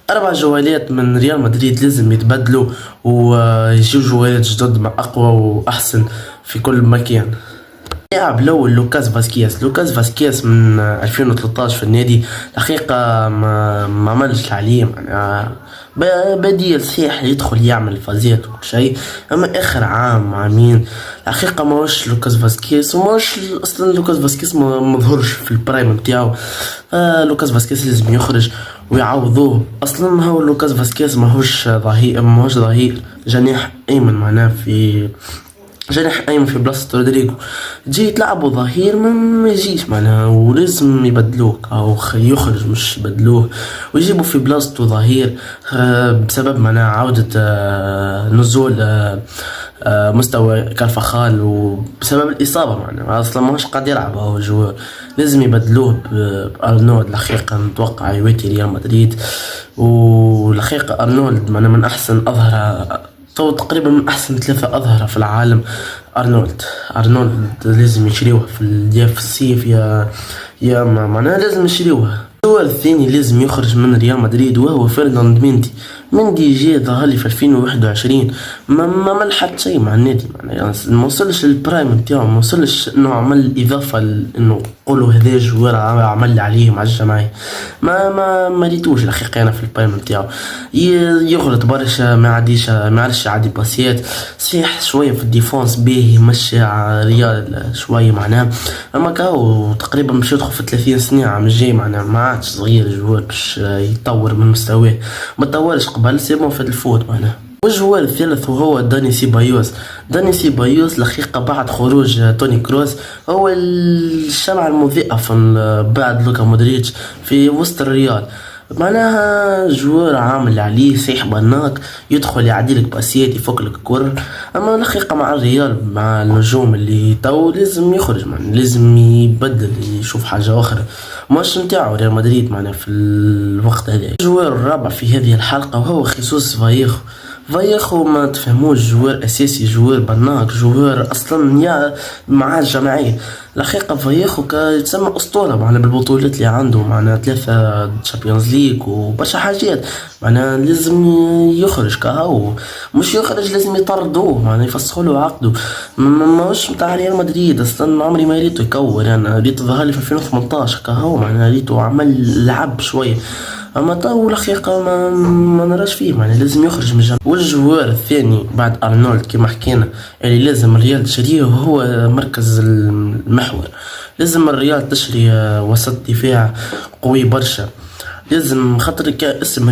أربع جوالات من ريال مدريد لازم يتبدلوا ويجيو جوالات جدد مع أقوى وأحسن في كل مكان. اللاعب الأول لوكاس فاسكياس من 2013 في النادي. الحقيقة ما عملش اللي عليه، معناها بديل صحيح يدخل يعمل فازات وكل شيء، أما آخر عام عامين الحقيقة ماهوش لوكاس فاسكياس، وماهوش أصلا لوكاس فاسكياس ما ظهرش في البرايم نتاعو. لوكاس فاسكيز لازم يخرج ويعوضوه. اصلا هو لوكاس فاسكيز ماهوش ظهير جناح ايمن، معناه في جناح ايمن في بلاصة رودريجو. تجي تلعبوا ظهير ما يجيش معناها، ولازم يبدلوك او يخرج مش يبدلوه ويجيبوا في بلاصتو ظهير. بسبب معناها عودة نزول مستوى كارفاخال، وبسبب الإصابة معناها أصلا ماهوش قادر يلعب. هو الجوار لازم يبدلوه بأرنولد. الحقيقة نتوقع يواتي ريال مدريد، والحقيقة أرنولد من أحسن أظهرة، تقريبا من أحسن ثلاثة أظهرة في العالم. أرنولد لازم يشريوه في الصيف، يا معناها لازم يشريوه. الجوار الثاني لازم يخرج من ريال مدريد وهو فيرلاند مندي جي ظهر لي في 2021، ما ملحق شيء مع النادي، يعني ما وصلش للبرايم نتاعو، ما وصلش انه عمل اضافه انه قولوا هذا جوار عمل اللي عليه مع الجماعي. ما ريتوش الحقيقه انا في البرايم نتاعو. يغلط برشا، ما عادش يعدي باسيات صحيح، شويه في الديفونس باهي مشي على ريال شويه معناه، اما كاو تقريبا باش يدخل في 30 سنه عام الجاي، معناه ما عادش صغير الجوار باش يطور من مستواه. ما طورش قبل سيبون في الفوت معناه. والجوار الثالث وهو داني سيبايوس الحقيقة بعد خروج توني كروس هو الشمعة المضيئة بعد لوكا مودريتش في وسط الريال. معناها جوار عامل عليه صحيح بناك، يدخل يعديلك باسيات يفكلك كور، اما الحقيقة مع الريال مع النجوم اللي تو لازم يخرج، لازم يبدل يشوف حاجة اخرى مش نتاعو ريال مدريد معناها في الوقت هذا. الجوار الرابع في هذه الحلقة وهو خيسوس فايخو ما تفهموش، جوار اساسي، جوار بناك، جوار اصلا يا مع الجماعيه. الحقيقه فايخو يتسمى اسطوره معنا بالبطولات اللي عنده، معنا 3 تشامبيونز ليج وبرشا حاجات، معنا لازم يخرج كهو، مش يخرج لازم يطردوه، معنا يفسخوا له عقده. ماهوش نتاع ريال مدريد اصلا، عمري ما ريتو يكور، يعني ريتو ظهر لي في 2018 كهو، معنا ريتو عمل لعب شويه، اما تو الحقيقه ما نراش فيه، معناها لازم يخرج من الجنة. والجوار الثاني بعد ارنولد كما حكينا اللي لازم الريال تشريه هو مركز المحور. لازم الريال تشري وسط دفاع قوي برشا، لازم خاطر كاسم